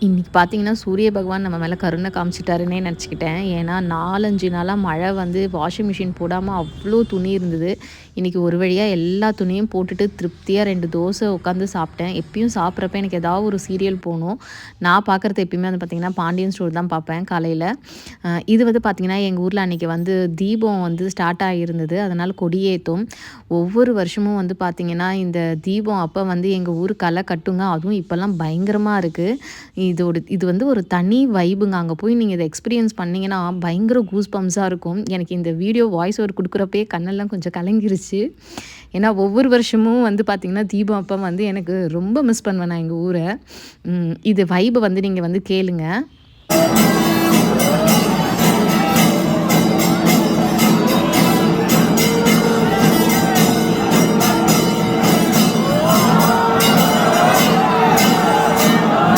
இன்னைக்கு பார்த்தீங்கன்னா, சூரிய பகவான் நம்ம மேல கருணை காமிச்சிட்டாருன்னே நெனச்சுக்கிட்டேன். ஏன்னா 4, 5 நாளா மழை வந்து வாஷிங் மிஷின் போடாம அவ்ளோ துணி இருந்தது. இன்னைக்கு ஒரு வழியா எல்லா துணியும் போட்டுட்டு திருப்தியா 2 தோசை உட்காந்து சாப்பிட்டேன். எப்பயும் சாப்பிட்றப்ப எனக்கு ஏதாவது ஒரு சீரியல் போணும். நான் பார்க்குறது எப்பயுமே வந்து பார்த்தீங்கன்னா, பாண்டியன் ஸ்டோர் தான் பார்ப்பேன் காலையில. இது வந்து பார்த்தீங்கன்னா, எங்க ஊர்ல அன்னைக்கு வந்து தீபம் வந்து ஸ்டார்ட் ஆகியிருந்தது. அதனால கொடியேத்தும். ஒவ்வொரு வருஷமும் வந்து பார்த்தீங்கன்னா, இந்த தீபம் அப்ப வந்து எங்க ஊர் களை கட்டுங்க. அதுவும் இப்பலாம் பயங்கரமா இருக்கு. இது வந்து ஒரு தனி வைபுங்க. அங்க போய் நீங்க இத எக்ஸ்பீரியன்ஸ் பண்ணீங்கன்னா, பயங்கர கூஸ் பம்ப்ஸா இருக்கும். எனக்கு இந்த வீடியோ வாய்ஸ் ஓவர் குடுக்குறப்பயே கண்ணெல்லாம் கொஞ்சம் கலங்கிருச்சு. ஏன்னா, ஒவ்வொரு வருஷமும் வந்து பார்த்தீங்கன்னா, தீபம் அப்ப வந்து எனக்கு ரொம்ப மிஸ் பண்ணுவேன் நான் எங்க ஊர. இது வைப வந்து நீங்க வந்து கேளுங்க.